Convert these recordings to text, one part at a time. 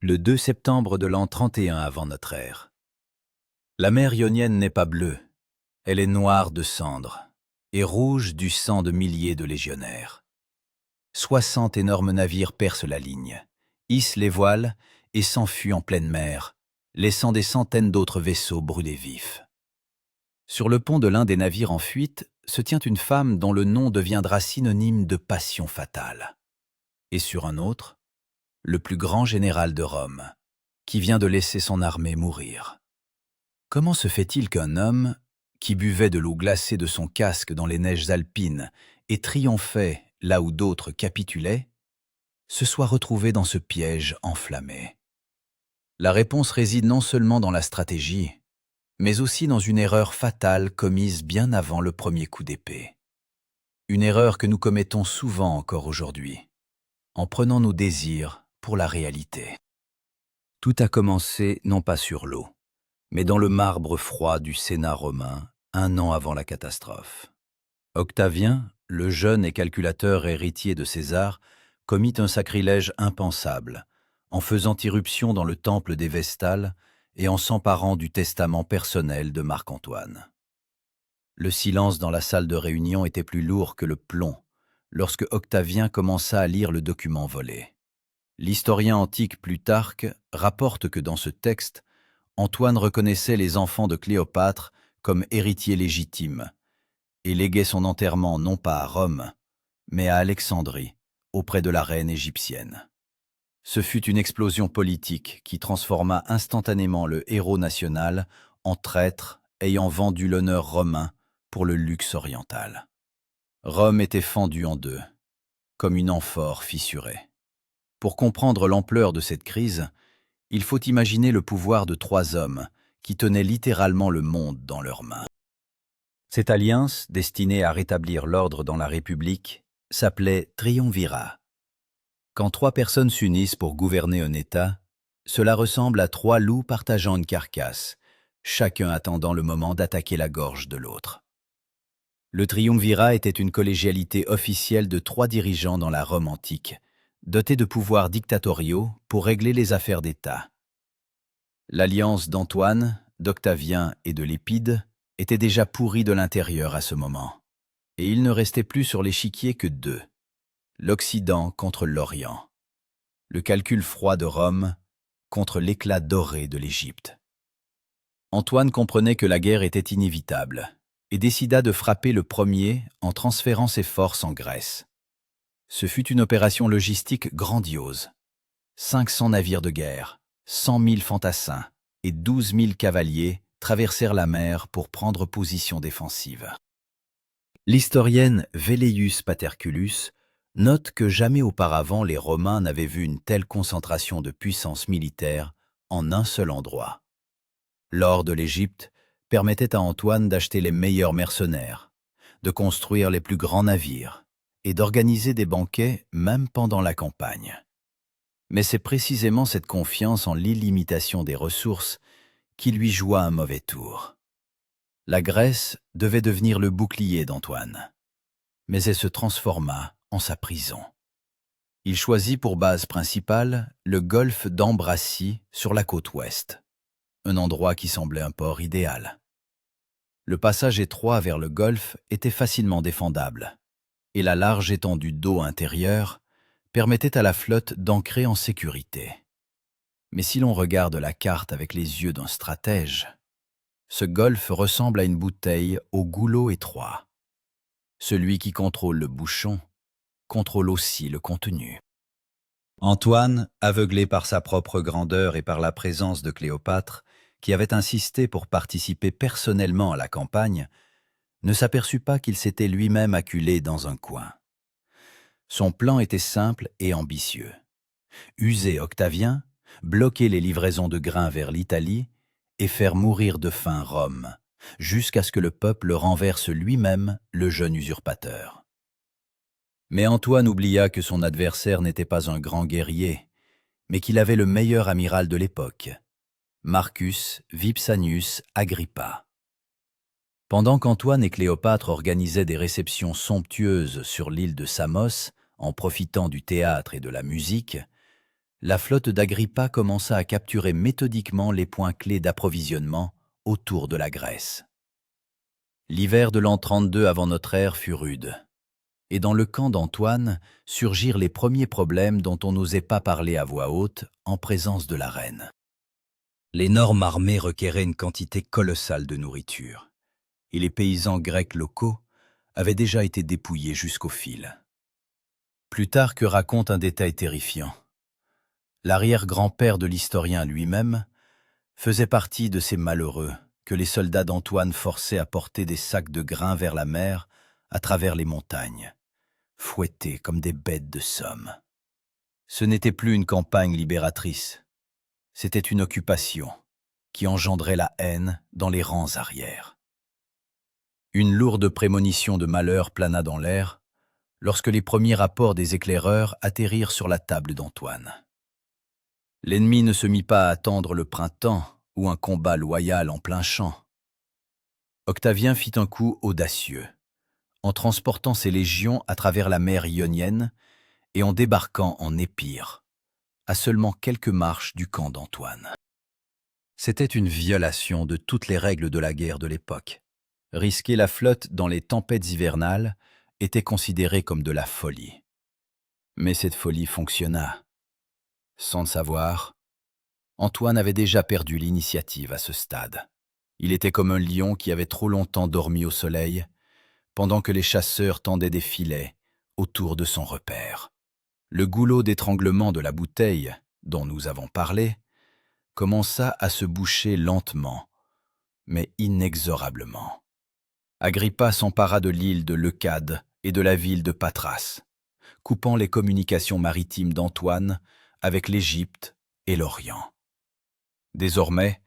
Le 2 septembre de l'an 31 avant notre ère. La mer Ionienne n'est pas bleue, elle est noire de cendres et rouge du sang de milliers de légionnaires. 60 énormes navires percent la ligne, hissent les voiles et s'enfuient en pleine mer, laissant des centaines d'autres vaisseaux brûlés vifs. Sur le pont de l'un des navires en fuite se tient une femme dont le nom deviendra synonyme de passion fatale. Et sur un autre, le plus grand général de Rome, qui vient de laisser son armée mourir. Comment se fait-il qu'un homme, qui buvait de l'eau glacée de son casque dans les neiges alpines et triomphait là où d'autres capitulaient, se soit retrouvé dans ce piège enflammé? La réponse réside non seulement dans la stratégie, mais aussi dans une erreur fatale commise bien avant le premier coup d'épée. Une erreur que nous commettons souvent encore aujourd'hui, en prenant nos désirs pour la réalité. Tout a commencé non pas sur l'eau, mais dans le marbre froid du Sénat romain, un an avant la catastrophe. Octavien, le jeune et calculateur héritier de César, commit un sacrilège impensable, en faisant irruption dans le temple des Vestales et en s'emparant du testament personnel de Marc-Antoine. Le silence dans la salle de réunion était plus lourd que le plomb, lorsque Octavien commença à lire le document volé. L'historien antique Plutarque rapporte que dans ce texte, Antoine reconnaissait les enfants de Cléopâtre comme héritiers légitimes et léguait son enterrement non pas à Rome, mais à Alexandrie, auprès de la reine égyptienne. Ce fut une explosion politique qui transforma instantanément le héros national en traître ayant vendu l'honneur romain pour le luxe oriental. Rome était fendue en deux, comme une amphore fissurée. Pour comprendre l'ampleur de cette crise, il faut imaginer le pouvoir de trois hommes qui tenaient littéralement le monde dans leurs mains. Cette alliance, destinée à rétablir l'ordre dans la République, s'appelait triumvirat. Quand trois personnes s'unissent pour gouverner un État, cela ressemble à trois loups partageant une carcasse, chacun attendant le moment d'attaquer la gorge de l'autre. Le triumvirat était une collégialité officielle de trois dirigeants dans la Rome antique, dotés de pouvoirs dictatoriaux pour régler les affaires d'État. L'alliance d'Antoine, d'Octavien et de Lépide était déjà pourrie de l'intérieur à ce moment, et il ne restait plus sur l'échiquier que deux, l'Occident contre l'Orient, le calcul froid de Rome contre l'éclat doré de l'Égypte. Antoine comprenait que la guerre était inévitable et décida de frapper le premier en transférant ses forces en Grèce. Ce fut une opération logistique grandiose. 500 navires de guerre, 100 000 fantassins et 12 000 cavaliers traversèrent la mer pour prendre position défensive. L'historienne Velleius Paterculus note que jamais auparavant les Romains n'avaient vu une telle concentration de puissance militaire en un seul endroit. L'or de l'Égypte permettait à Antoine d'acheter les meilleurs mercenaires, de construire les plus grands navires et d'organiser des banquets même pendant la campagne. Mais c'est précisément cette confiance en l'illimitation des ressources qui lui joua un mauvais tour. La Grèce devait devenir le bouclier d'Antoine, mais elle se transforma en sa prison. Il choisit pour base principale le golfe d'Ambracie sur la côte ouest, un endroit qui semblait un port idéal. Le passage étroit vers le golfe était facilement défendable, et la large étendue d'eau intérieure permettait à la flotte d'ancrer en sécurité. Mais si l'on regarde la carte avec les yeux d'un stratège, ce golfe ressemble à une bouteille au goulot étroit. Celui qui contrôle le bouchon contrôle aussi le contenu. Antoine, aveuglé par sa propre grandeur et par la présence de Cléopâtre, qui avait insisté pour participer personnellement à la campagne, ne s'aperçut pas qu'il s'était lui-même acculé dans un coin. Son plan était simple et ambitieux. User Octavien, bloquer les livraisons de grains vers l'Italie et faire mourir de faim Rome, jusqu'à ce que le peuple renverse lui-même le jeune usurpateur. Mais Antoine oublia que son adversaire n'était pas un grand guerrier, mais qu'il avait le meilleur amiral de l'époque, Marcus Vipsanius Agrippa. Pendant qu'Antoine et Cléopâtre organisaient des réceptions somptueuses sur l'île de Samos, en profitant du théâtre et de la musique, la flotte d'Agrippa commença à capturer méthodiquement les points clés d'approvisionnement autour de la Grèce. L'hiver de l'an 32 avant notre ère fut rude, et dans le camp d'Antoine surgirent les premiers problèmes dont on n'osait pas parler à voix haute en présence de la reine. L'énorme armée requérait une quantité colossale de nourriture, et les paysans grecs locaux avaient déjà été dépouillés jusqu'au fil. Plutarque raconte un détail terrifiant. L'arrière-grand-père de l'historien lui-même faisait partie de ces malheureux que les soldats d'Antoine forçaient à porter des sacs de grains vers la mer à travers les montagnes, fouettés comme des bêtes de somme. Ce n'était plus une campagne libératrice, c'était une occupation qui engendrait la haine dans les rangs arrière. Une lourde prémonition de malheur plana dans l'air lorsque les premiers rapports des éclaireurs atterrirent sur la table d'Antoine. L'ennemi ne se mit pas à attendre le printemps ou un combat loyal en plein champ. Octavien fit un coup audacieux, en transportant ses légions à travers la mer Ionienne et en débarquant en Épire, à seulement quelques marches du camp d'Antoine. C'était une violation de toutes les règles de la guerre de l'époque. Risquer la flotte dans les tempêtes hivernales était considéré comme de la folie. Mais cette folie fonctionna. Sans le savoir, Antoine avait déjà perdu l'initiative à ce stade. Il était comme un lion qui avait trop longtemps dormi au soleil, pendant que les chasseurs tendaient des filets autour de son repère. Le goulot d'étranglement de la bouteille, dont nous avons parlé, commença à se boucher lentement, mais inexorablement. Agrippa s'empara de l'île de Leucade et de la ville de Patras, coupant les communications maritimes d'Antoine avec l'Égypte et l'Orient. Désormais,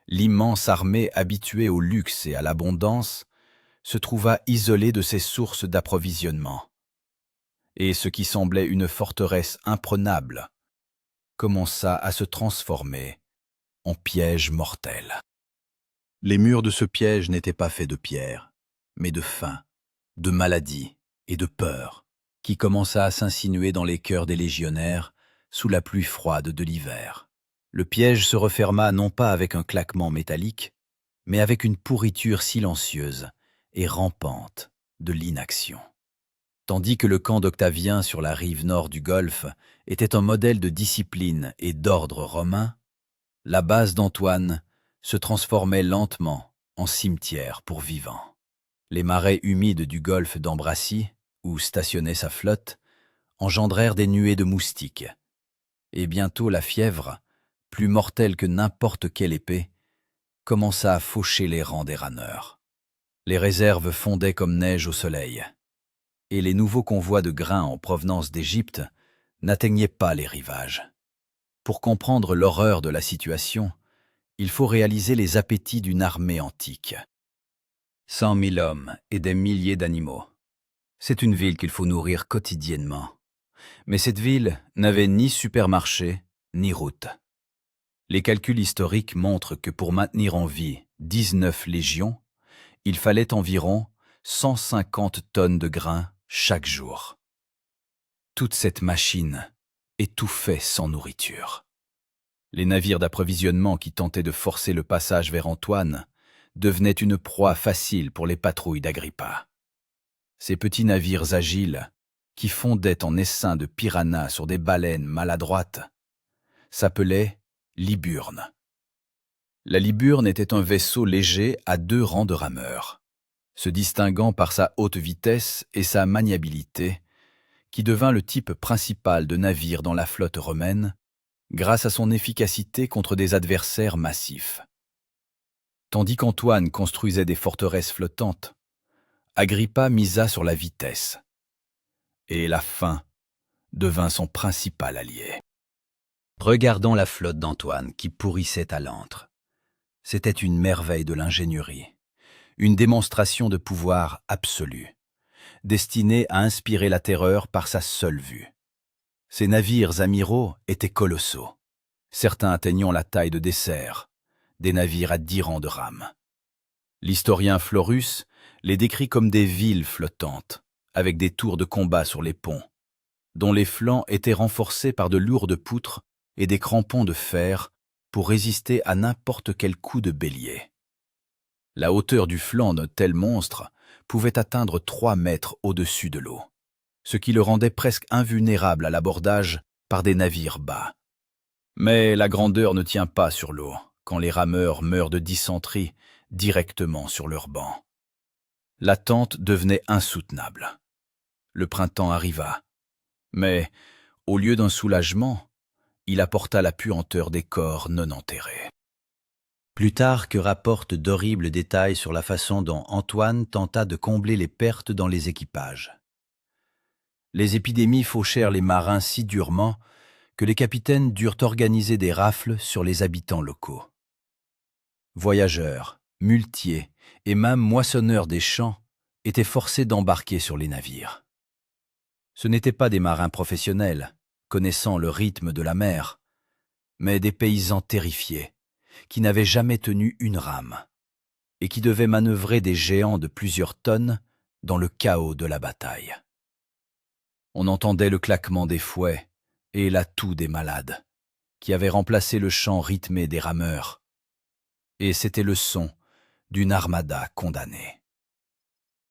l'immense armée habituée au luxe et à l'abondance se trouva isolée de ses sources d'approvisionnement. Et ce qui semblait une forteresse imprenable commença à se transformer en piège mortel. Les murs de ce piège n'étaient pas faits de pierre, mais de faim, de maladie et de peur, qui commença à s'insinuer dans les cœurs des légionnaires sous la pluie froide de l'hiver. Le piège se referma non pas avec un claquement métallique, mais avec une pourriture silencieuse et rampante de l'inaction. Tandis que le camp d'Octavien sur la rive nord du Golfe était un modèle de discipline et d'ordre romain, la base d'Antoine se transformait lentement en cimetière pour vivants. Les marais humides du golfe d'Ambracie, où stationnait sa flotte, engendrèrent des nuées de moustiques, et bientôt la fièvre, plus mortelle que n'importe quelle épée, commença à faucher les rangs des rameurs. Les réserves fondaient comme neige au soleil, et les nouveaux convois de grains en provenance d'Égypte n'atteignaient pas les rivages. Pour comprendre l'horreur de la situation, il faut réaliser les appétits d'une armée antique. 100 000 hommes et des milliers d'animaux. C'est une ville qu'il faut nourrir quotidiennement. Mais cette ville n'avait ni supermarché, ni route. Les calculs historiques montrent que pour maintenir en vie 19 légions, il fallait environ 150 tonnes de grains chaque jour. Toute cette machine étouffait sans nourriture. Les navires d'approvisionnement qui tentaient de forcer le passage vers Antoine devenaient une proie facile pour les patrouilles d'Agrippa. Ces petits navires agiles, qui fondaient en essaims de piranhas sur des baleines maladroites, s'appelaient liburnes. La liburne était un vaisseau léger à 2 rangs de rameurs, se distinguant par sa haute vitesse et sa maniabilité, qui devint le type principal de navire dans la flotte romaine, grâce à son efficacité contre des adversaires massifs. Tandis qu'Antoine construisait des forteresses flottantes, Agrippa misa sur la vitesse, et la faim devint son principal allié. Regardant la flotte d'Antoine qui pourrissait à l'antre, c'était une merveille de l'ingénierie, une démonstration de pouvoir absolu, destinée à inspirer la terreur par sa seule vue. Ces navires amiraux étaient colossaux, certains atteignant la taille de Dessert, des navires à 10 rangs de rames. L'historien Florus les décrit comme des villes flottantes, avec des tours de combat sur les ponts, dont les flancs étaient renforcés par de lourdes poutres et des crampons de fer pour résister à n'importe quel coup de bélier. La hauteur du flanc d'un tel monstre pouvait atteindre 3 mètres au-dessus de l'eau, ce qui le rendait presque invulnérable à l'abordage par des navires bas. Mais la grandeur ne tient pas sur l'eau quand les rameurs meurent de dysenterie directement sur leur banc. L'attente devenait insoutenable. Le printemps arriva, mais, au lieu d'un soulagement, il apporta la puanteur des corps non enterrés. Plutarque rapporte d'horribles détails sur la façon dont Antoine tenta de combler les pertes dans les équipages. Les épidémies fauchèrent les marins si durement que les capitaines durent organiser des rafles sur les habitants locaux. Voyageurs, muletiers et même moissonneurs des champs étaient forcés d'embarquer sur les navires. Ce n'étaient pas des marins professionnels, connaissant le rythme de la mer, mais des paysans terrifiés, qui n'avaient jamais tenu une rame, et qui devaient manœuvrer des géants de plusieurs tonnes dans le chaos de la bataille. On entendait le claquement des fouets et la toux des malades, qui avaient remplacé le chant rythmé des rameurs, et c'était le son d'une armada condamnée.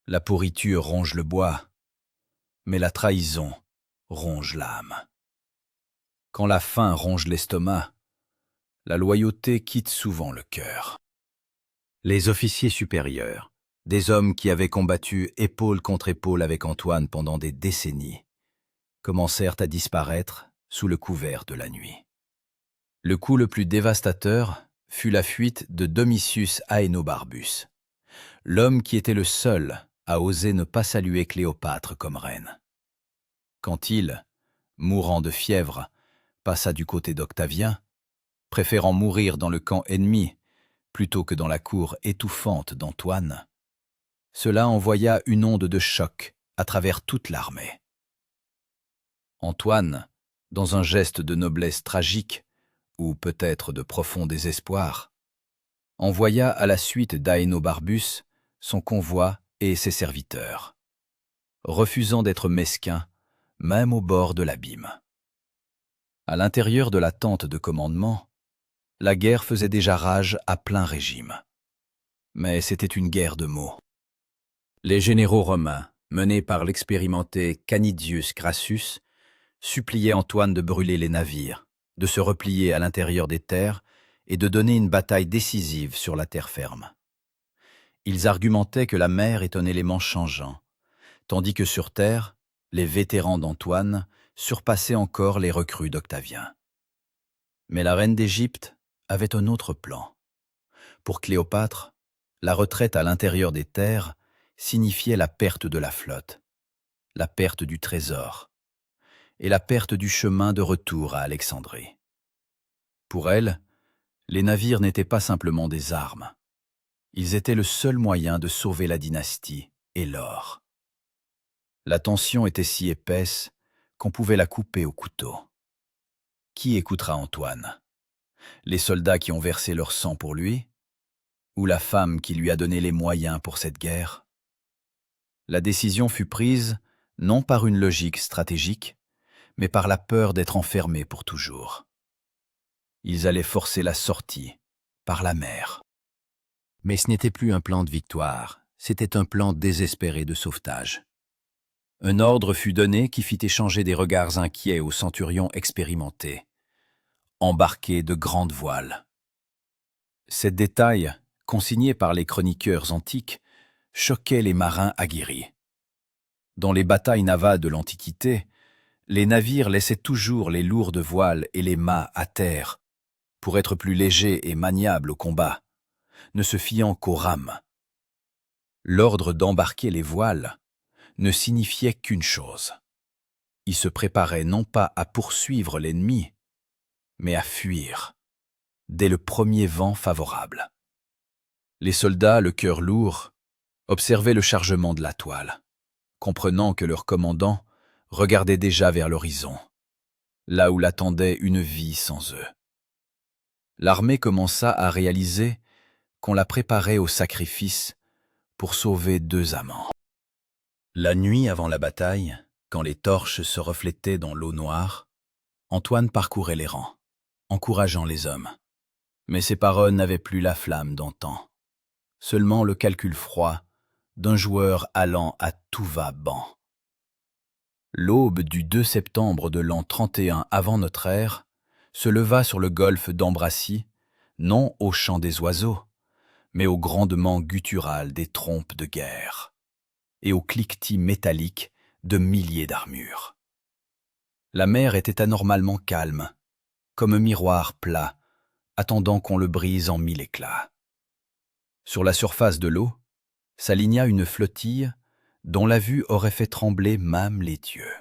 La pourriture ronge le bois, mais la trahison ronge l'âme. Quand la faim ronge l'estomac, la loyauté quitte souvent le cœur. Les officiers supérieurs, des hommes qui avaient combattu épaule contre épaule avec Antoine pendant des décennies, commencèrent à disparaître sous le couvert de la nuit. Le coup le plus dévastateur fut la fuite de Domitius Aenobarbus, l'homme qui était le seul à oser ne pas saluer Cléopâtre comme reine. Quand il, mourant de fièvre, passa du côté d'Octavien, préférant mourir dans le camp ennemi plutôt que dans la cour étouffante d'Antoine, cela envoya une onde de choc à travers toute l'armée. Antoine, dans un geste de noblesse tragique, ou peut-être de profond désespoir, envoya à la suite d'Aenobarbus son convoi et ses serviteurs, refusant d'être mesquin, même au bord de l'abîme. À l'intérieur de la tente de commandement, la guerre faisait déjà rage à plein régime. Mais c'était une guerre de mots. Les généraux romains, menés par l'expérimenté Canidius Crassus, suppliaient Antoine de brûler les navires, de se replier à l'intérieur des terres et de donner une bataille décisive sur la terre ferme. Ils argumentaient que la mer est un élément changeant, tandis que sur terre, les vétérans d'Antoine surpassaient encore les recrues d'Octavien. Mais la reine d'Égypte avait un autre plan. Pour Cléopâtre, la retraite à l'intérieur des terres signifiait la perte de la flotte, la perte du trésor et la perte du chemin de retour à Alexandrie. Pour elle, les navires n'étaient pas simplement des armes. Ils étaient le seul moyen de sauver la dynastie et l'or. La tension était si épaisse qu'on pouvait la couper au couteau. Qui écoutera Antoine? Les soldats qui ont versé leur sang pour lui? Ou la femme qui lui a donné les moyens pour cette guerre? La décision fut prise non par une logique stratégique, mais par la peur d'être enfermés pour toujours. Ils allaient forcer la sortie par la mer. Mais ce n'était plus un plan de victoire, c'était un plan désespéré de sauvetage. Un ordre fut donné qui fit échanger des regards inquiets aux centurions expérimentés. Embarquer de grandes voiles. Ces détails, consignés par les chroniqueurs antiques, choquaient les marins aguerris. Dans les batailles navales de l'Antiquité, les navires laissaient toujours les lourdes voiles et les mâts à terre, pour être plus légers et maniables au combat, ne se fiant qu'aux rames. L'ordre d'embarquer les voiles ne signifiait qu'une chose. Ils se préparaient non pas à poursuivre l'ennemi, mais à fuir, dès le premier vent favorable. Les soldats, le cœur lourd, observaient le chargement de la toile, comprenant que leur commandant regardait déjà vers l'horizon, là où l'attendait une vie sans eux. L'armée commença à réaliser qu'on la préparait au sacrifice pour sauver 2 amants. La nuit avant la bataille, quand les torches se reflétaient dans l'eau noire, Antoine parcourait les rangs. encourageant les hommes. Mais ces paroles n'avaient plus la flamme d'antan. Seulement le calcul froid d'un joueur allant à tout va banc. L'aube du 2 septembre de l'an 31 avant notre ère se leva sur le golfe d'Ambracie, non au chant des oiseaux, mais au grondement guttural des trompes de guerre et au cliquetis métallique de milliers d'armures. La mer était anormalement calme, comme un miroir plat, attendant qu'on le brise en mille éclats. Sur la surface de l'eau s'aligna une flottille dont la vue aurait fait trembler même les dieux.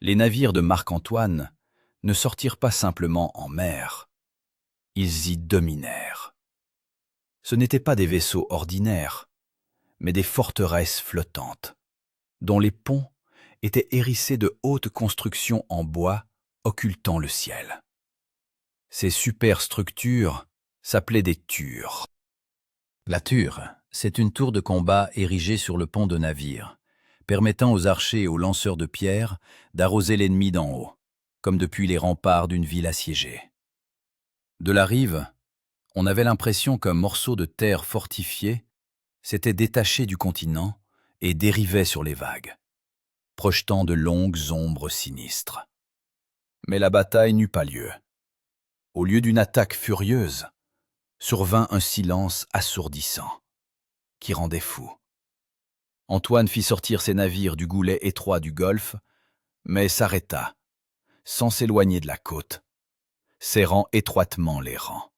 Les navires de Marc-Antoine ne sortirent pas simplement en mer, ils y dominèrent. Ce n'étaient pas des vaisseaux ordinaires, mais des forteresses flottantes, dont les ponts étaient hérissés de hautes constructions en bois occultant le ciel. Ces superstructures s'appelaient des tures. La ture, c'est une tour de combat érigée sur le pont de navire, permettant aux archers et aux lanceurs de pierres d'arroser l'ennemi d'en haut, comme depuis les remparts d'une ville assiégée. De la rive, on avait l'impression qu'un morceau de terre fortifié s'était détaché du continent et dérivait sur les vagues, projetant de longues ombres sinistres. Mais la bataille n'eut pas lieu. Au lieu d'une attaque furieuse, survint un silence assourdissant, qui rendait fou. Antoine fit sortir ses navires du goulet étroit du golfe, mais s'arrêta, sans s'éloigner de la côte, serrant étroitement les rangs.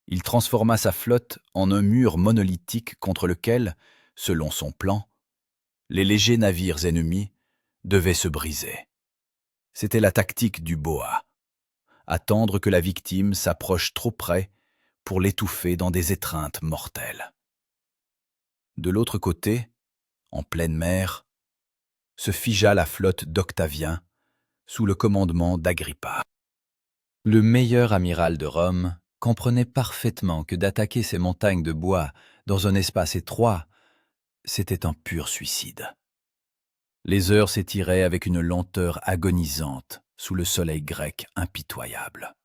Il transforma sa flotte en un mur monolithique contre lequel, selon son plan, les légers navires ennemis devaient se briser. C'était la tactique du boa, attendre que la victime s'approche trop près pour l'étouffer dans des étreintes mortelles. De l'autre côté, en pleine mer, se figea la flotte d'Octavien sous le commandement d'Agrippa. Le meilleur amiral de Rome comprenait parfaitement que d'attaquer ces montagnes de bois dans un espace étroit, c'était un pur suicide. Les heures s'étiraient avec une lenteur agonisante sous le soleil grec impitoyable.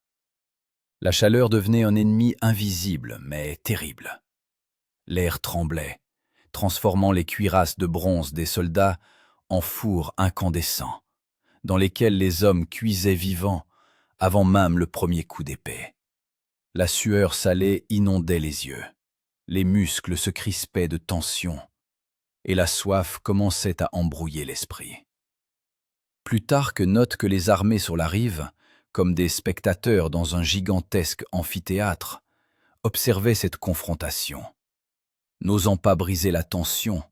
La chaleur devenait un ennemi invisible mais terrible. L'air tremblait, transformant les cuirasses de bronze des soldats en fours incandescents, dans lesquels les hommes cuisaient vivants avant même le premier coup d'épée. La sueur salée inondait les yeux, les muscles se crispaient de tension, et la soif commençait à embrouiller l'esprit. Plutarque note que les armées sur la rive, comme des spectateurs dans un gigantesque amphithéâtre, observaient cette confrontation, n'osant pas briser la tension,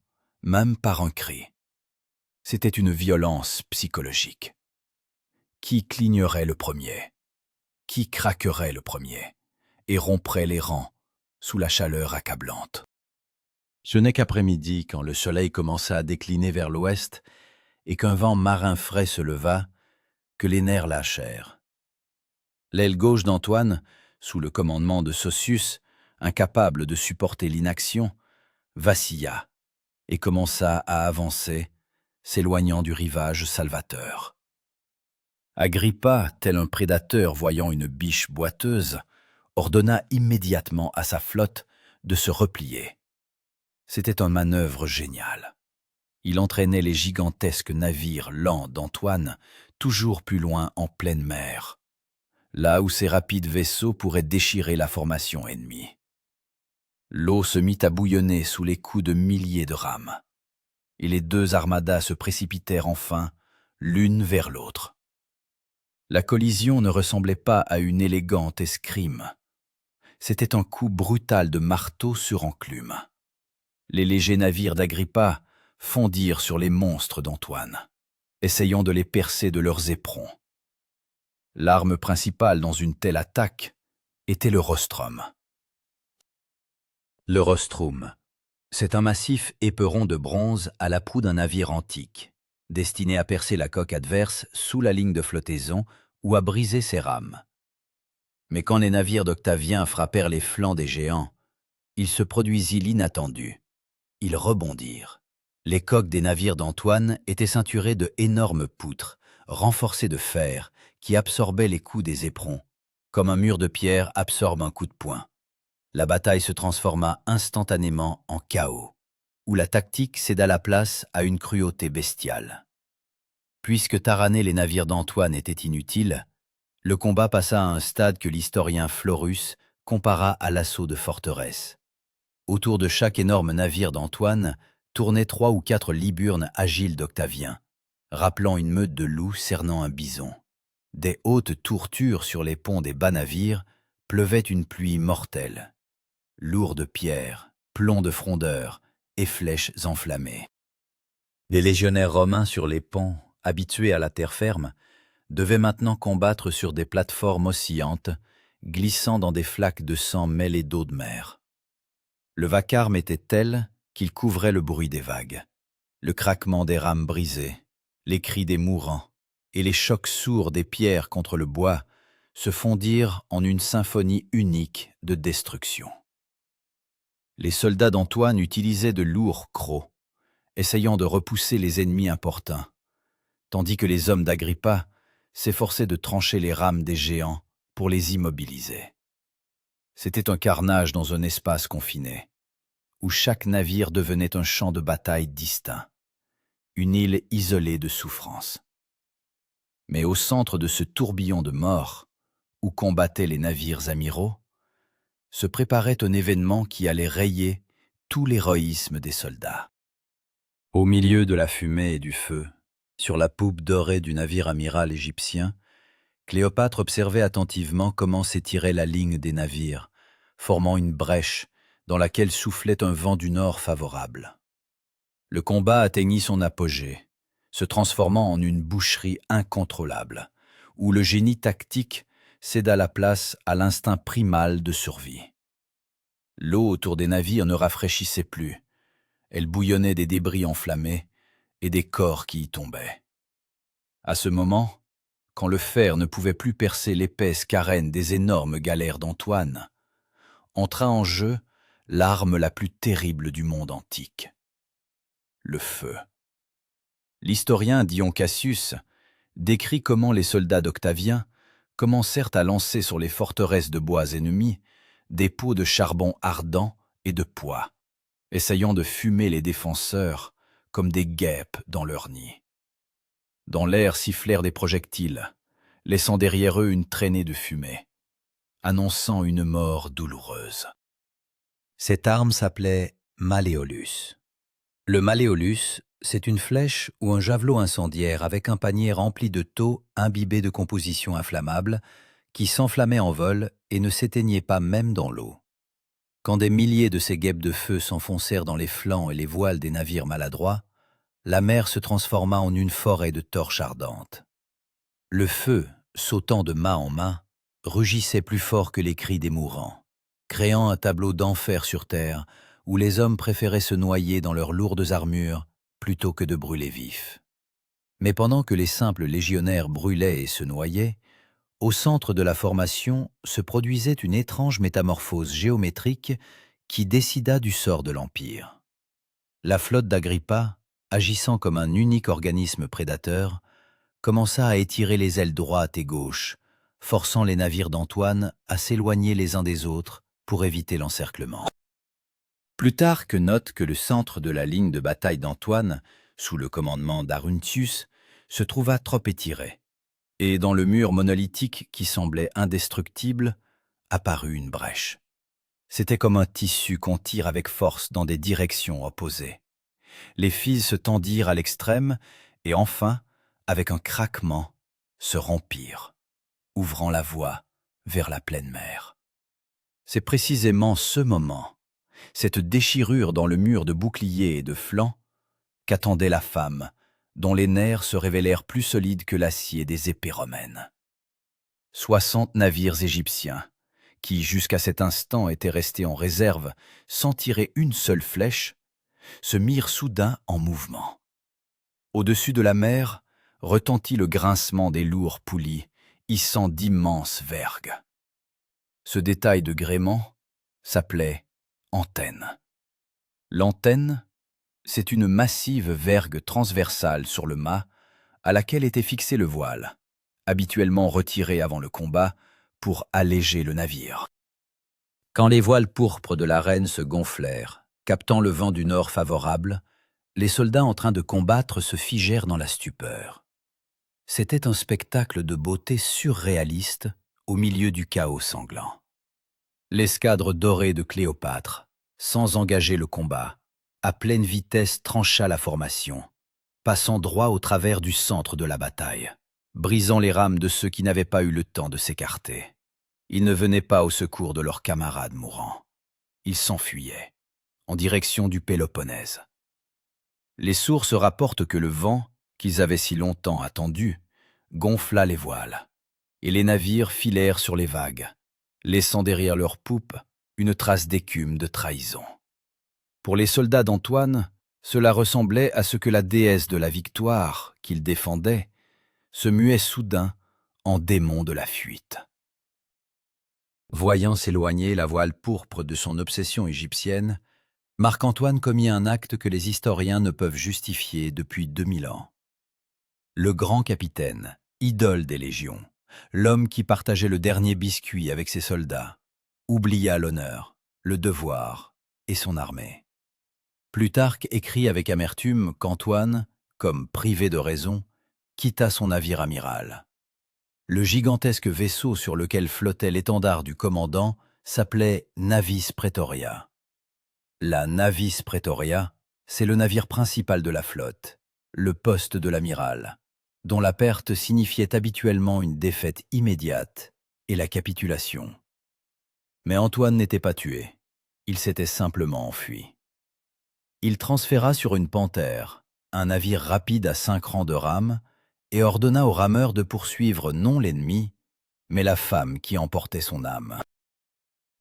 même par un cri. C'était une violence psychologique. Qui clignerait le premier? Qui craquerait le premier et romprait les rangs sous la chaleur accablante? Ce n'est qu'après-midi, quand le soleil commença à décliner vers l'ouest et qu'un vent marin frais se leva, que les nerfs lâchèrent. L'aile gauche d'Antoine, sous le commandement de Sosius, incapable de supporter l'inaction, vacilla et commença à avancer, s'éloignant du rivage salvateur. Agrippa, tel un prédateur voyant une biche boiteuse, ordonna immédiatement à sa flotte de se replier. C'était une manœuvre géniale. Il entraînait les gigantesques navires lents d'Antoine toujours plus loin en pleine mer, là où ces rapides vaisseaux pourraient déchirer la formation ennemie. L'eau se mit à bouillonner sous les coups de milliers de rames, et les deux armadas se précipitèrent enfin l'une vers l'autre. La collision ne ressemblait pas à une élégante escrime. C'était un coup brutal de marteau sur enclume. Les légers navires d'Agrippa fondirent sur les monstres d'Antoine, essayant de les percer de leurs éperons. L'arme principale dans une telle attaque était le rostrum. Le rostrum, c'est un massif éperon de bronze à la proue d'un navire antique, destiné à percer la coque adverse sous la ligne de flottaison ou à briser ses rames. Mais quand les navires d'Octavien frappèrent les flancs des géants, il se produisit l'inattendu. Ils rebondirent. Les coques des navires d'Antoine étaient ceinturées de énormes poutres, renforcées de fer, qui absorbaient les coups des éperons Comme un mur de pierre absorbe un coup de poing. La bataille se transforma instantanément en chaos, où la tactique céda la place à une cruauté bestiale. Puisque taraner les navires d'Antoine était inutile, le combat passa à un stade que l'historien Florus compara à l'assaut de forteresses. Autour de chaque énorme navire d'Antoine tournaient 3 ou 4 liburnes agiles d'Octavien, rappelant une meute de loups cernant un bison. Des hautes tourtures sur les ponts des bas navires pleuvait une pluie mortelle. Lourdes pierres, plombs de frondeurs et flèches enflammées. Les légionnaires romains sur les ponts, habitués à la terre ferme, devaient maintenant combattre sur des plateformes oscillantes, glissant dans des flaques de sang mêlées d'eau de mer. Le vacarme était tel qu'il couvrait le bruit des vagues, le craquement des rames brisées, les cris des mourants et les chocs sourds des pierres contre le bois se fondirent en une symphonie unique de destruction. Les soldats d'Antoine utilisaient de lourds crocs, essayant de repousser les ennemis importuns, tandis que les hommes d'Agrippa s'efforçaient de trancher les rames des géants pour les immobiliser. C'était un carnage dans un espace confiné, où chaque navire devenait un champ de bataille distinct, une île isolée de souffrance. Mais au centre de ce tourbillon de mort, où combattaient les navires amiraux, se préparait un événement qui allait rayer tout l'héroïsme des soldats. Au milieu de la fumée et du feu, sur la poupe dorée du navire amiral égyptien, Cléopâtre observait attentivement comment s'étirait la ligne des navires, formant une brèche dans laquelle soufflait un vent du nord favorable. Le combat atteignit son apogée, se transformant en une boucherie incontrôlable, où le génie tactique céda la place à l'instinct primal de survie. L'eau autour des navires ne rafraîchissait plus, elle bouillonnait des débris enflammés et des corps qui y tombaient. À ce moment, quand le fer ne pouvait plus percer l'épaisse carène des énormes galères d'Antoine, entra en jeu l'arme la plus terrible du monde antique, le feu. L'historien Dion Cassius décrit comment les soldats d'Octavien commencèrent à lancer sur les forteresses de bois ennemies des pots de charbon ardent et de poix, essayant de fumer les défenseurs comme des guêpes dans leur nid. Dans l'air sifflèrent des projectiles, laissant derrière eux une traînée de fumée, annonçant une mort douloureuse. Cette arme s'appelait Malleolus. Le Malleolus, c'est une flèche ou un javelot incendiaire avec un panier rempli de taux imbibés de composition inflammable qui s'enflammait en vol et ne s'éteignait pas même dans l'eau. Quand des milliers de ces guêpes de feu s'enfoncèrent dans les flancs et les voiles des navires maladroits, la mer se transforma en une forêt de torches ardentes. Le feu, sautant de main en main, rugissait plus fort que les cris des mourants, créant un tableau d'enfer sur terre où les hommes préféraient se noyer dans leurs lourdes armures plutôt que de brûler vifs. Mais pendant que les simples légionnaires brûlaient et se noyaient, au centre de la formation se produisait une étrange métamorphose géométrique qui décida du sort de l'Empire. La flotte d'Agrippa, agissant comme un unique organisme prédateur, commença à étirer les ailes droite et gauche, forçant les navires d'Antoine à s'éloigner les uns des autres pour éviter l'encerclement. Plutarque note que le centre de la ligne de bataille d'Antoine, sous le commandement d'Aruntius, se trouva trop étiré, et dans le mur monolithique qui semblait indestructible, apparut une brèche. C'était comme un tissu qu'on tire avec force dans des directions opposées. Les fils se tendirent à l'extrême et enfin, avec un craquement, se rompirent, ouvrant la voie vers la pleine mer. C'est précisément ce moment, cette déchirure dans le mur de boucliers et de flancs, qu'attendait la femme, dont les nerfs se révélèrent plus solides que l'acier des épées romaines. 60 navires égyptiens, qui jusqu'à cet instant étaient restés en réserve sans tirer une seule flèche, se mirent soudain en mouvement. Au-dessus de la mer retentit le grincement des lourds poulies, hissant d'immenses vergues. Ce détail de gréement s'appelait antenne. L'antenne, c'est une massive vergue transversale sur le mât à laquelle était fixé le voile, habituellement retiré avant le combat pour alléger le navire. Quand les voiles pourpres de la reine se gonflèrent, captant le vent du nord favorable, les soldats en train de combattre se figèrent dans la stupeur. C'était un spectacle de beauté surréaliste au milieu du chaos sanglant. L'escadre dorée de Cléopâtre, sans engager le combat, à pleine vitesse trancha la formation, passant droit au travers du centre de la bataille, brisant les rames de ceux qui n'avaient pas eu le temps de s'écarter. Ils ne venaient pas au secours de leurs camarades mourants. Ils s'enfuyaient, en direction du Péloponnèse. Les sources rapportent que le vent, qu'ils avaient si longtemps attendu, gonfla les voiles, et les navires filèrent sur les vagues, laissant derrière leurs poupes une trace d'écume de trahison. Pour les soldats d'Antoine, cela ressemblait à ce que la déesse de la victoire, qu'ils défendaient, se muait soudain en démon de la fuite. Voyant s'éloigner la voile pourpre de son obsession égyptienne, Marc-Antoine commit un acte que les historiens ne peuvent justifier depuis 2000 ans. Le grand capitaine, idole des légions, l'homme qui partageait le dernier biscuit avec ses soldats, oublia l'honneur, le devoir et son armée. Plutarque écrit avec amertume qu'Antoine, comme privé de raison, quitta son navire amiral. Le gigantesque vaisseau sur lequel flottait l'étendard du commandant s'appelait Navis Praetoria. La Navis Praetoria, c'est le navire principal de la flotte, le poste de l'amiral, dont la perte signifiait habituellement une défaite immédiate et la capitulation. Mais Antoine n'était pas tué, il s'était simplement enfui. Il transféra sur une panthère, un navire rapide à 5 rangs de rames, et ordonna aux rameurs de poursuivre non l'ennemi, mais la femme qui emportait son âme.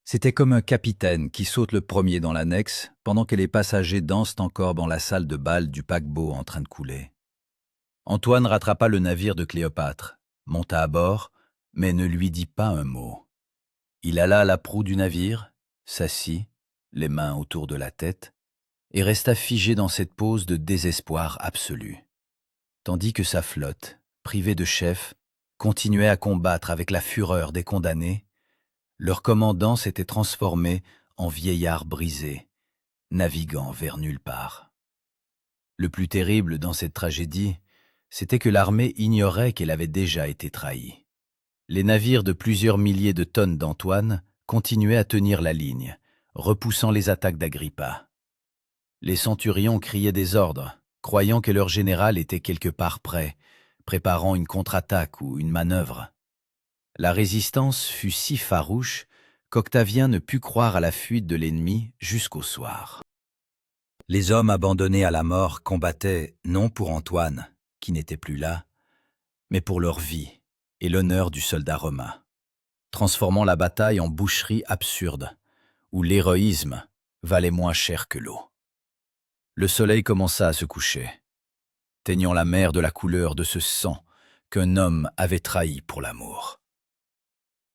C'était comme un capitaine qui saute le premier dans l'annexe, pendant que les passagers dansent encore dans la salle de bal du paquebot en train de couler. Antoine rattrapa le navire de Cléopâtre, monta à bord, mais ne lui dit pas un mot. Il alla à la proue du navire, s'assit, les mains autour de la tête, et resta figé dans cette pose de désespoir absolu, tandis que sa flotte, privée de chef, continuait à combattre avec la fureur des condamnés. Leur commandant s'était transformé en vieillard brisé, naviguant vers nulle part. Le plus terrible dans cette tragédie, c'était que l'armée ignorait qu'elle avait déjà été trahie. Les navires de plusieurs milliers de tonnes d'Antoine continuaient à tenir la ligne, repoussant les attaques d'Agrippa. Les centurions criaient des ordres, croyant que leur général était quelque part prêt, préparant une contre-attaque ou une manœuvre. La résistance fut si farouche qu'Octavien ne put croire à la fuite de l'ennemi jusqu'au soir. Les hommes abandonnés à la mort combattaient non pour Antoine, qui n'était plus là, mais pour leur vie et l'honneur du soldat romain, transformant la bataille en boucherie absurde, où l'héroïsme valait moins cher que l'eau. Le soleil commença à se coucher, teignant la mer de la couleur de ce sang qu'un homme avait trahi pour l'amour.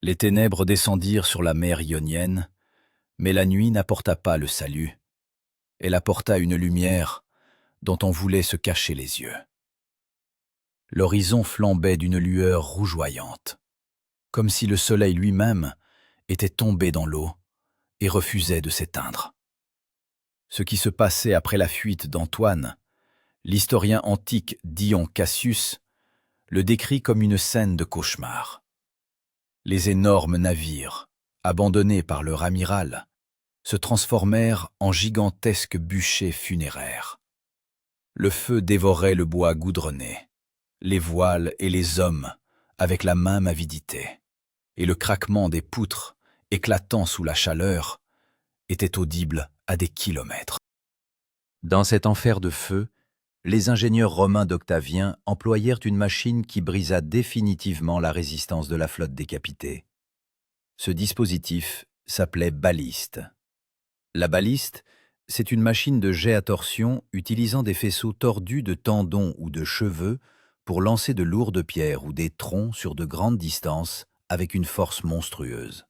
Les ténèbres descendirent sur la mer ionienne, mais la nuit n'apporta pas le salut. Elle apporta une lumière dont on voulait se cacher les yeux. L'horizon flambait d'une lueur rougeoyante, comme si le soleil lui-même était tombé dans l'eau et refusait de s'éteindre. Ce qui se passait après la fuite d'Antoine, l'historien antique Dion Cassius le décrit comme une scène de cauchemar. Les énormes navires, abandonnés par leur amiral, se transformèrent en gigantesques bûchers funéraires. Le feu dévorait le bois goudronné, les voiles et les hommes avec la même avidité, et le craquement des poutres, éclatant sous la chaleur, était audible à des kilomètres. Dans cet enfer de feu, les ingénieurs romains d'Octavien employèrent une machine qui brisa définitivement la résistance de la flotte décapitée. Ce dispositif s'appelait baliste. La baliste, c'est une machine de jet à torsion utilisant des faisceaux tordus de tendons ou de cheveux pour lancer de lourdes pierres ou des troncs sur de grandes distances avec une force monstrueuse.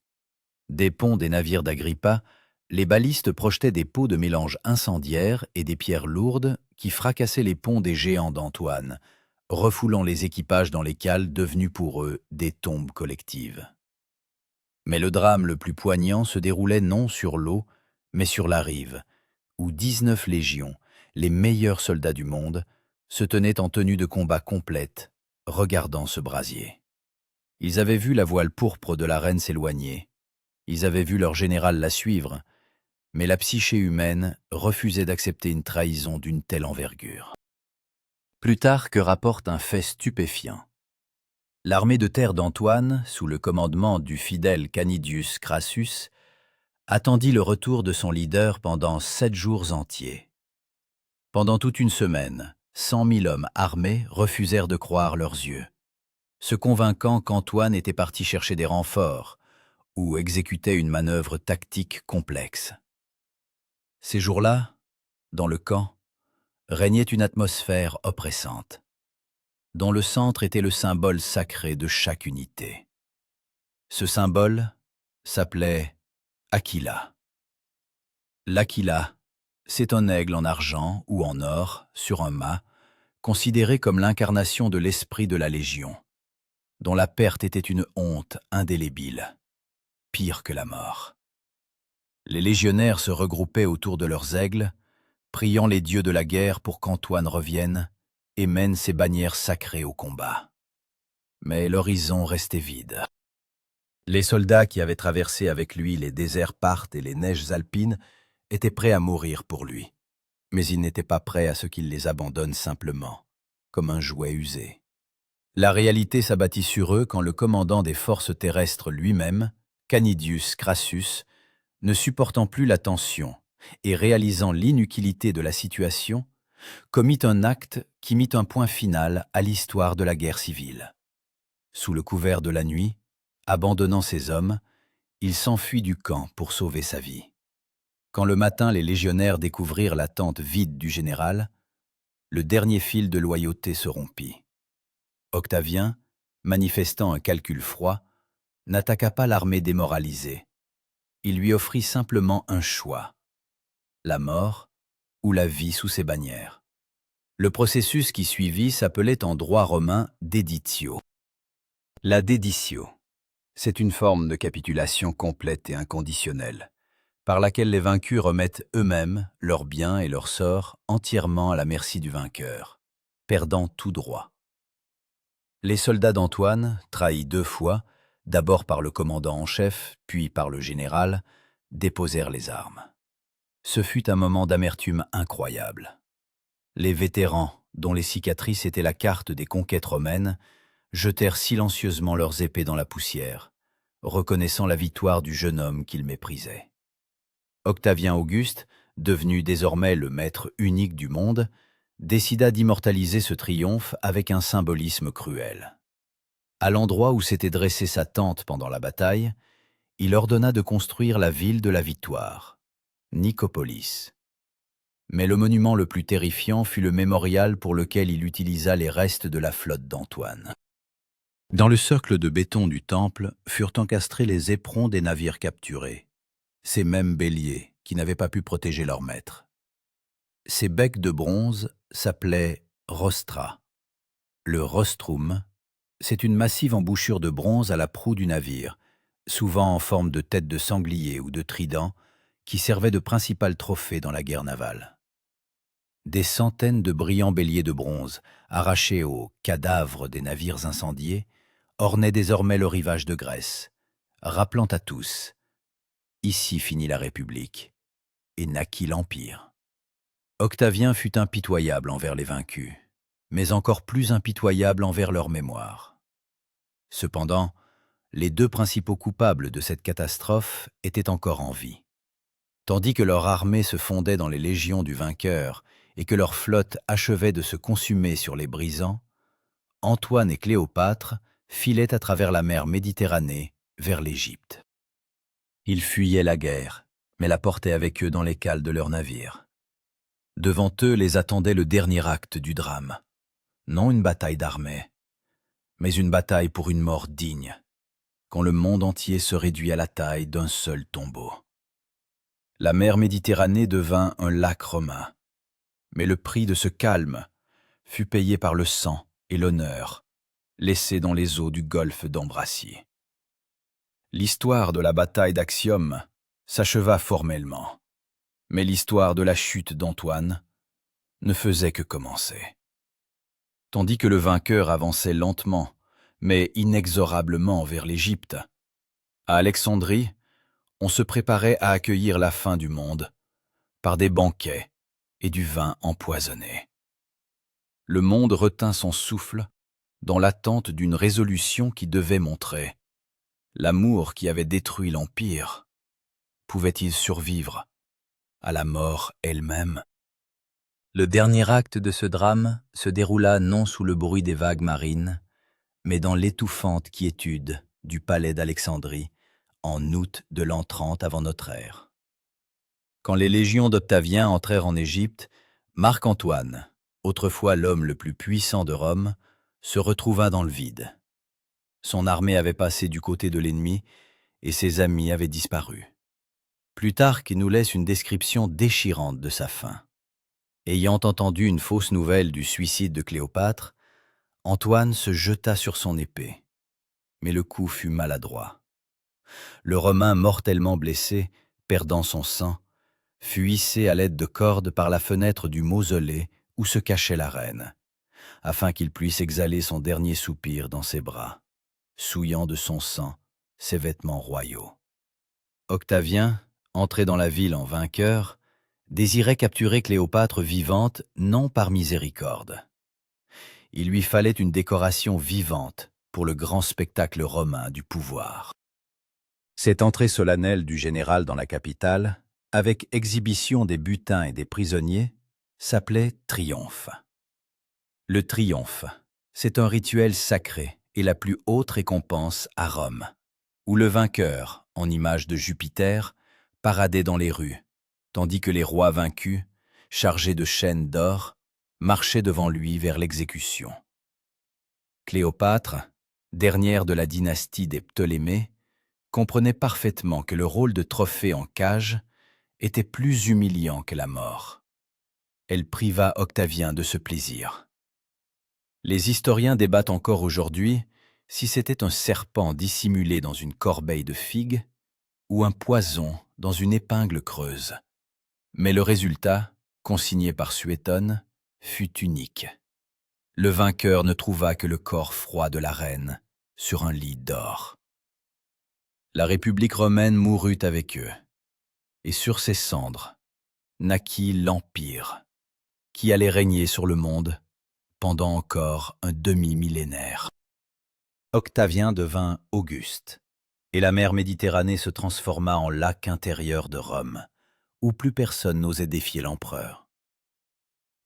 Des ponts des navires d'Agrippa, les balistes projetaient des pots de mélange incendiaires et des pierres lourdes qui fracassaient les ponts des géants d'Antoine, refoulant les équipages dans les cales devenus pour eux des tombes collectives. Mais le drame le plus poignant se déroulait non sur l'eau, mais sur la rive, où 19 légions, les meilleurs soldats du monde, se tenaient en tenue de combat complète, regardant ce brasier. Ils avaient vu la voile pourpre de la reine s'éloigner, ils avaient vu leur général la suivre, mais la psyché humaine refusait d'accepter une trahison d'une telle envergure. Plus tard que rapporte un fait stupéfiant. L'armée de terre d'Antoine, sous le commandement du fidèle Canidius Crassus, attendit le retour de son leader pendant 7 jours entiers. Pendant toute une semaine, 100 000 hommes armés refusèrent de croire leurs yeux, se convainquant qu'Antoine était parti chercher des renforts ou exécutait une manœuvre tactique complexe. Ces jours-là, dans le camp, régnait une atmosphère oppressante, dont le centre était le symbole sacré de chaque unité. Ce symbole s'appelait Aquila. L'Aquila, c'est un aigle en argent ou en or sur un mât, considéré comme l'incarnation de l'esprit de la Légion, dont la perte était une honte indélébile, pire que la mort. Les légionnaires se regroupaient autour de leurs aigles, priant les dieux de la guerre pour qu'Antoine revienne et mène ses bannières sacrées au combat. Mais l'horizon restait vide. Les soldats qui avaient traversé avec lui les déserts parthes et les neiges alpines étaient prêts à mourir pour lui, mais ils n'étaient pas prêts à ce qu'il les abandonne simplement, comme un jouet usé. La réalité s'abattit sur eux quand le commandant des forces terrestres lui-même, Canidius Crassus, ne supportant plus la tension et réalisant l'inutilité de la situation, commit un acte qui mit un point final à l'histoire de la guerre civile. Sous le couvert de la nuit, abandonnant ses hommes, il s'enfuit du camp pour sauver sa vie. Quand le matin les légionnaires découvrirent la tente vide du général, le dernier fil de loyauté se rompit. Octavien, manifestant un calcul froid, n'attaqua pas l'armée démoralisée. Il lui offrit simplement un choix, la mort ou la vie sous ses bannières. Le processus qui suivit s'appelait en droit romain déditio. La déditio, c'est une forme de capitulation complète et inconditionnelle, par laquelle les vaincus remettent eux-mêmes leurs biens et leur sort entièrement à la merci du vainqueur, perdant tout droit. Les soldats d'Antoine, trahis 2 fois, d'abord par le commandant en chef, puis par le général, déposèrent les armes. Ce fut un moment d'amertume incroyable. Les vétérans, dont les cicatrices étaient la carte des conquêtes romaines, jetèrent silencieusement leurs épées dans la poussière, reconnaissant la victoire du jeune homme qu'ils méprisaient. Octavien Auguste, devenu désormais le maître unique du monde, décida d'immortaliser ce triomphe avec un symbolisme cruel. À l'endroit où s'était dressée sa tente pendant la bataille, il ordonna de construire la ville de la victoire, Nicopolis. Mais le monument le plus terrifiant fut le mémorial pour lequel il utilisa les restes de la flotte d'Antoine. Dans le socle de béton du temple furent encastrés les éperons des navires capturés, ces mêmes béliers qui n'avaient pas pu protéger leur maître. Ces becs de bronze s'appelaient rostra. Le rostrum, c'est une massive embouchure de bronze à la proue du navire, souvent en forme de tête de sanglier ou de trident, qui servait de principal trophée dans la guerre navale. Des centaines de brillants béliers de bronze, arrachés aux cadavres des navires incendiés, ornaient désormais le rivage de Grèce, rappelant à tous « Ici finit la République et naquit l'Empire ». Octavien fut impitoyable envers les vaincus, mais encore plus impitoyable envers leur mémoire. Cependant, les 2 principaux coupables de cette catastrophe étaient encore en vie. Tandis que leur armée se fondait dans les légions du vainqueur et que leur flotte achevait de se consumer sur les brisants, Antoine et Cléopâtre filaient à travers la mer Méditerranée vers l'Égypte. Ils fuyaient la guerre, mais la portaient avec eux dans les cales de leurs navires. Devant eux les attendait le dernier acte du drame. Non une bataille d'armée, mais une bataille pour une mort digne, quand le monde entier se réduit à la taille d'un seul tombeau. La mer Méditerranée devint un lac romain, mais le prix de ce calme fut payé par le sang et l'honneur laissés dans les eaux du golfe d'Ambracie. L'histoire de la bataille d'Actium s'acheva formellement, mais l'histoire de la chute d'Antoine ne faisait que commencer. Tandis que le vainqueur avançait lentement, mais inexorablement vers l'Égypte, à Alexandrie, on se préparait à accueillir la fin du monde par des banquets et du vin empoisonné. Le monde retint son souffle dans l'attente d'une résolution qui devait montrer l'amour qui avait détruit l'Empire. Pouvait-il survivre à la mort elle-même? Le dernier acte de ce drame se déroula non sous le bruit des vagues marines, mais dans l'étouffante quiétude du palais d'Alexandrie en août de l'an 30 avant notre ère. Quand les légions d'Octavien entrèrent en Égypte, Marc-Antoine, autrefois l'homme le plus puissant de Rome, se retrouva dans le vide. Son armée avait passé du côté de l'ennemi et ses amis avaient disparu. Plutarque nous laisse une description déchirante de sa fin. Ayant entendu une fausse nouvelle du suicide de Cléopâtre, Antoine se jeta sur son épée, mais le coup fut maladroit. Le Romain mortellement blessé, perdant son sang, fut hissé à l'aide de cordes par la fenêtre du mausolée où se cachait la reine, afin qu'il puisse exhaler son dernier soupir dans ses bras, souillant de son sang ses vêtements royaux. Octavien, entré dans la ville en vainqueur, désirait capturer Cléopâtre vivante, non par miséricorde. Il lui fallait une décoration vivante pour le grand spectacle romain du pouvoir. Cette entrée solennelle du général dans la capitale, avec exhibition des butins et des prisonniers, s'appelait triomphe. Le triomphe, c'est un rituel sacré et la plus haute récompense à Rome, où le vainqueur, en image de Jupiter, paradait dans les rues, tandis que les rois vaincus, chargés de chaînes d'or, marchaient devant lui vers l'exécution. Cléopâtre, dernière de la dynastie des Ptolémées, comprenait parfaitement que le rôle de trophée en cage était plus humiliant que la mort. Elle priva Octavien de ce plaisir. Les historiens débattent encore aujourd'hui si c'était un serpent dissimulé dans une corbeille de figues ou un poison dans une épingle creuse. Mais le résultat, consigné par Suétone, fut unique. Le vainqueur ne trouva que le corps froid de la reine sur un lit d'or. La République romaine mourut avec eux, et sur ses cendres naquit l'Empire, qui allait régner sur le monde pendant encore un demi-millénaire. Octavien devint Auguste, et la mer Méditerranée se transforma en lac intérieur de Rome, où plus personne n'osait défier l'empereur.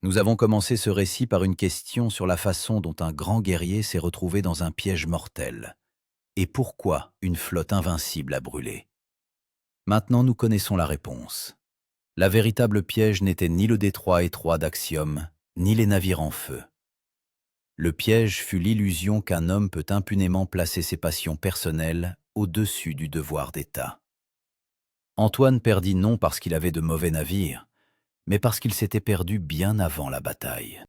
Nous avons commencé ce récit par une question sur la façon dont un grand guerrier s'est retrouvé dans un piège mortel, et pourquoi une flotte invincible a brûlé. Maintenant nous connaissons la réponse. La véritable piège n'était ni le détroit étroit d'Actium, ni les navires en feu. Le piège fut l'illusion qu'un homme peut impunément placer ses passions personnelles au-dessus du devoir d'État. Antoine perdit non parce qu'il avait de mauvais navires, mais parce qu'il s'était perdu bien avant la bataille.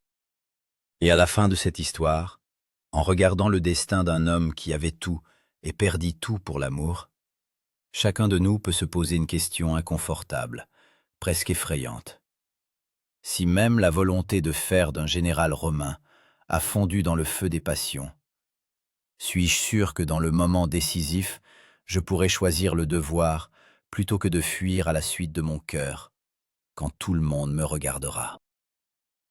Et à la fin de cette histoire, en regardant le destin d'un homme qui avait tout et perdit tout pour l'amour, chacun de nous peut se poser une question inconfortable, presque effrayante. Si même la volonté de fer d'un général romain a fondu dans le feu des passions, suis-je sûr que dans le moment décisif, je pourrais choisir le devoir plutôt que de fuir à la suite de mon cœur, quand tout le monde me regardera?